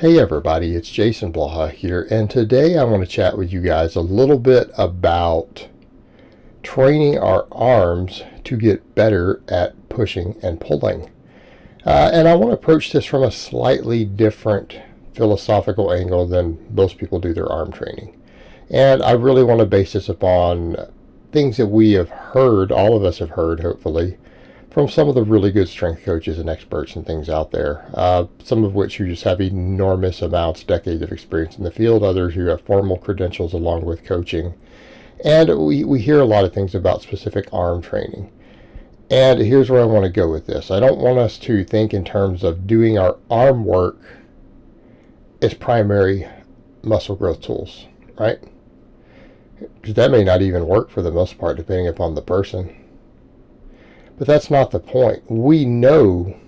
Hey everybody, it's Jason Blaha here, and today I want to chat with you guys a little bit about training our arms to get better at pushing and pulling. And I want to approach this from a slightly different philosophical angle than most people do their arm training. And I really want to base this upon things that we have heard, all of us have heard, hopefully, from some of the really good strength coaches and experts and things out there, some of which who just have enormous amounts, decades of experience in the field, others who have formal credentials along with coaching. And we hear a lot of things about specific arm training. And here's where I want to go with this. I don't want us to think in terms of doing our arm work as primary muscle growth tools, right? Because that may not even work for the most part, depending upon the person. But that's not the point. We know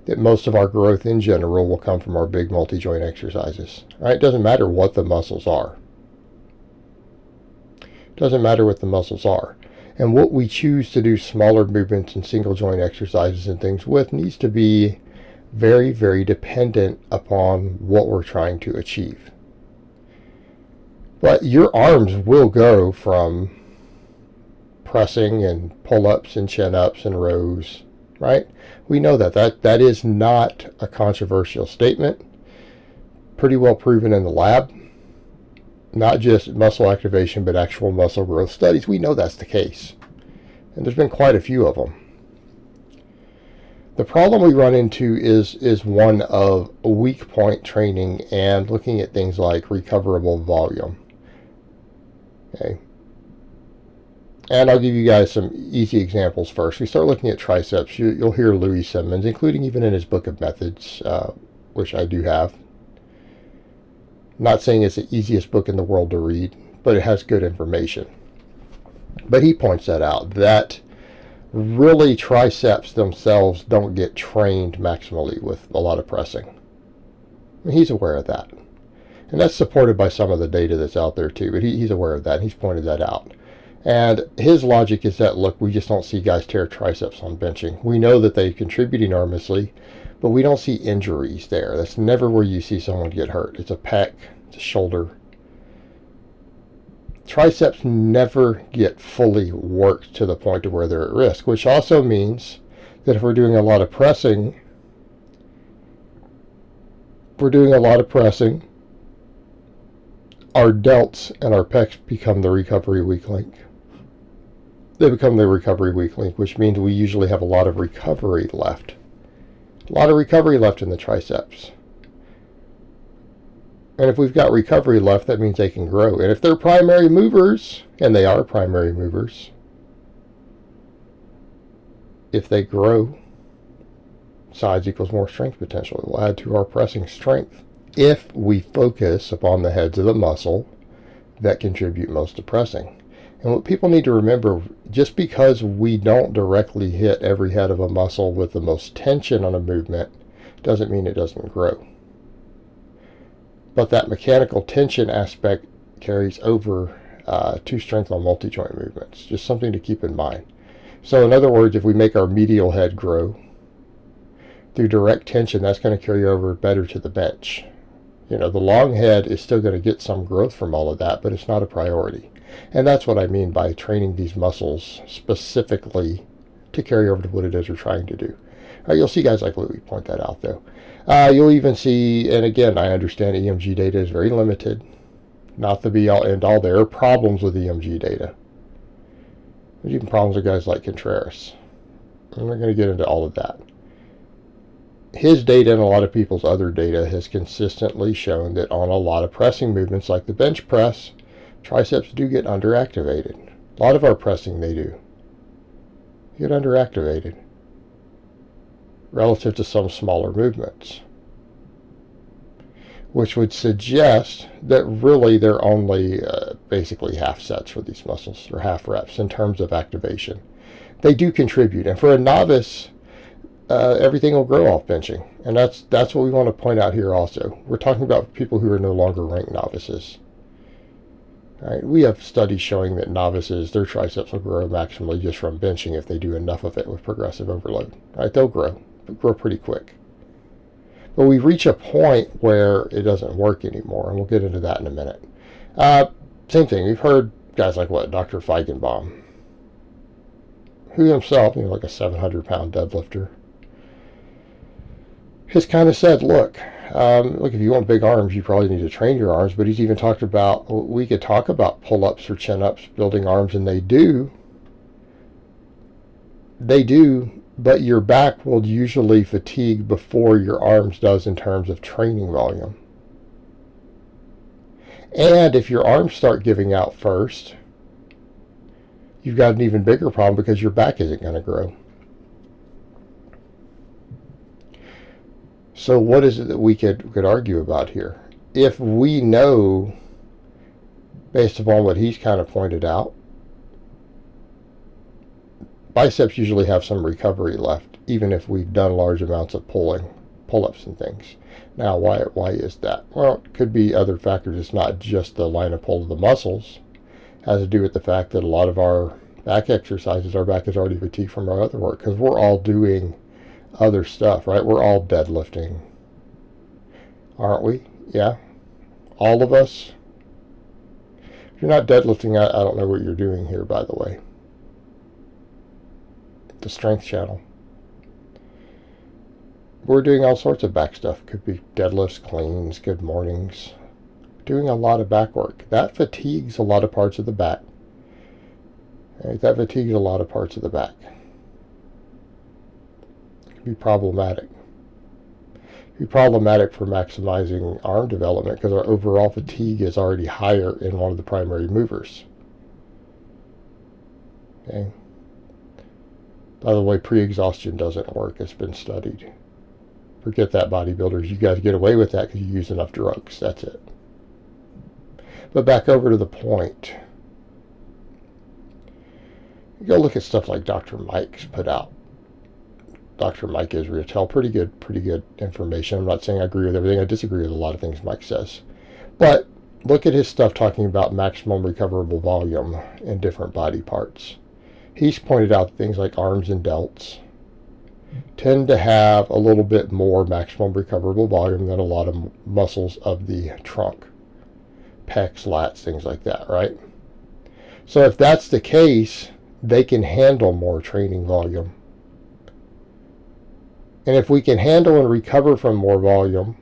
that most of our growth in general will come from our big multi-joint exercises. Right? It doesn't matter what the muscles are. It doesn't matter what the muscles are. And what we choose to do smaller movements and single joint exercises and things with needs to be very, very dependent upon what we're trying to achieve. But your arms will go from pressing and pull-ups and chin-ups and rows, right? We know that is not a controversial statement. Pretty well proven in the lab. Not just muscle activation, but actual muscle growth studies. We know that's the case. And there's been quite a few of them. The problem we run into is one of weak point training and looking at things like recoverable volume. Okay. And I'll give you guys some easy examples first. We start looking at triceps. You'll hear Louis Simmons, including even in his book of methods, which I do have. Not saying it's the easiest book in the world to read, but it has good information. But he points that out, that really triceps themselves don't get trained maximally with a lot of pressing. I mean, he's aware of that. And that's supported by some of the data that's out there too, but he's aware of that, and he's pointed that out. And his logic is that, look, we just don't see guys tear triceps on benching. We know that they contribute enormously, but we don't see injuries there. That's never where you see someone get hurt. It's a pec, it's a shoulder. Triceps never get fully worked to the point to where they're at risk, which also means that if we're doing a lot of pressing, our delts and our pecs become the recovery weak link. They become the recovery weak link, which means we usually have a lot of recovery left. A lot of recovery left in the triceps. And if we've got recovery left, that means they can grow. And if they're primary movers, and they are primary movers, if they grow, size equals more strength potential. It will add to our pressing strength if we focus upon the heads of the muscle that contribute most to pressing. And what people need to remember, just because we don't directly hit every head of a muscle with the most tension on a movement doesn't mean it doesn't grow. But that mechanical tension aspect carries over to strength on multi-joint movements. Just something to keep in mind. So in other words, if we make our medial head grow through direct tension, that's going to carry over better to the bench. You know, the long head is still going to get some growth from all of that, but it's not a priority. And that's what I mean by training these muscles specifically to carry over to what it is we're trying to do. You'll see guys like Louis point that out, though. You'll even see, and again, I understand EMG data is very limited. Not the be-all, end-all. There are problems with EMG data. There's even problems with guys like Contreras. I'm not going to get into all of that. His data and a lot of people's other data has consistently shown that on a lot of pressing movements like the bench press, triceps do get underactivated. A lot of our pressing they do get underactivated relative to some smaller movements, which would suggest that really they're only basically half sets for these muscles, or half reps in terms of activation. They do contribute, and for a novice, everything will grow off benching, and that's what we want to point out here also. We're talking about people who are no longer ranked novices. Right? We have studies showing that novices, their triceps will grow maximally just from benching if they do enough of it with progressive overload. Right? They'll grow pretty quick. But we reach a point where it doesn't work anymore, and we'll get into that in a minute. Same thing. We've heard guys like Dr. Feigenbaum, who himself, like a 700-pound deadlifter, has kind of said, look, if you want big arms, you probably need to train your arms. But he's even talked about, we could talk about pull-ups or chin-ups, building arms, and they do. But your back will usually fatigue before your arms does in terms of training volume. And if your arms start giving out first, you've got an even bigger problem because your back isn't going to grow. So what is it that we could argue about here? If we know, based upon what he's kind of pointed out, biceps usually have some recovery left, even if we've done large amounts of pull-ups and things. Now, why is that? Well, it could be other factors. It's not just the line of pull of the muscles. It has to do with the fact that a lot of our back exercises, our back is already fatigued from our other work, because we're all doing other stuff, right? We're all deadlifting, aren't we? Yeah, all of us. If you're not deadlifting, I don't know what you're doing here, by the way. The strength channel. We're doing all sorts of back stuff. Could be deadlifts, cleans, good mornings. Doing a lot of back work. That fatigues a lot of parts of the back. Right? That fatigues a lot of parts of the back. It can be problematic. It can be problematic for maximizing arm development because our overall fatigue is already higher in one of the primary movers. Okay. By the way, pre-exhaustion doesn't work. It's been studied. Forget that, bodybuilders. You guys get away with that because you use enough drugs. That's it. But back over to the point. You go look at stuff like Dr. Mike's put out. Dr. Mike Israel. Pretty good information. I'm not saying I agree with everything. I disagree with a lot of things Mike says. But look at his stuff talking about maximum recoverable volume in different body parts. He's pointed out things like arms and delts tend to have a little bit more maximum recoverable volume than a lot of muscles of the trunk. Pecs, lats, things like that, right? So if that's the case, they can handle more training volume. And if we can handle and recover from more volume,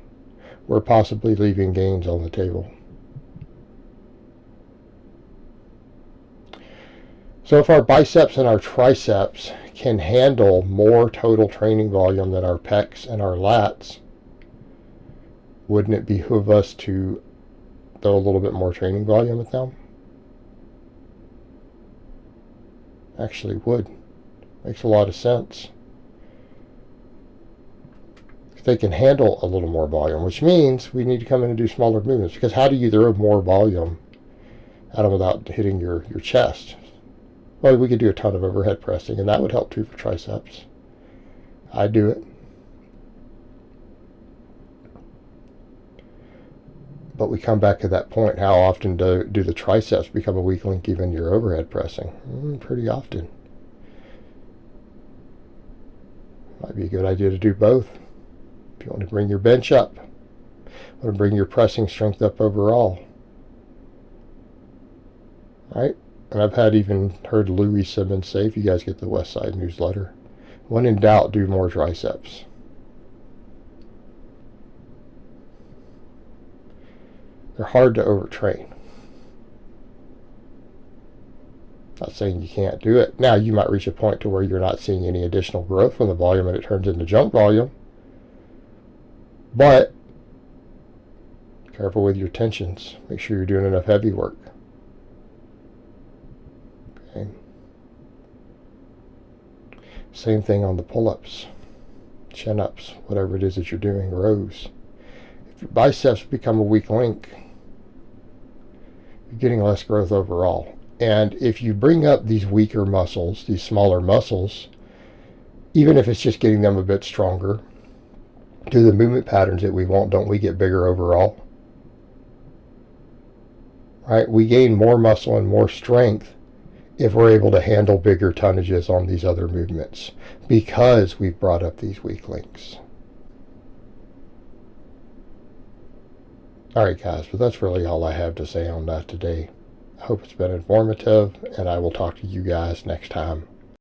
we're possibly leaving gains on the table. So if our biceps and our triceps can handle more total training volume than our pecs and our lats, wouldn't it behoove us to throw a little bit more training volume at them? Actually would. Makes a lot of sense. If they can handle a little more volume, which means we need to come in and do smaller movements, because how do you throw more volume at them without hitting your chest? Well, we could do a ton of overhead pressing, and that would help too for triceps. I do it. But we come back to that point. How often do the triceps become a weak link even in your overhead pressing? Pretty often. Might be a good idea to do both. If you want to bring your bench up, want to bring your pressing strength up overall. Right? And I've even heard Louis Simmons say, if you guys get the West Side newsletter, when in doubt, do more triceps. They're hard to overtrain. Not saying you can't do it. Now, you might reach a point to where you're not seeing any additional growth from the volume and it turns into junk volume. But careful with your tensions. Make sure you're doing enough heavy work. Okay. Same thing on the pull-ups, chin-ups, whatever it is that you're doing, rows. If your biceps become a weak link, you're getting less growth overall. And if you bring up these weaker muscles, these smaller muscles, even if it's just getting them a bit stronger, do the movement patterns that we want, don't we get bigger overall? Right? We gain more muscle and more strength if we're able to handle bigger tonnages on these other movements because we've brought up these weak links. Alright, guys, but that's really all I have to say on that today. I hope it's been informative, and I will talk to you guys next time.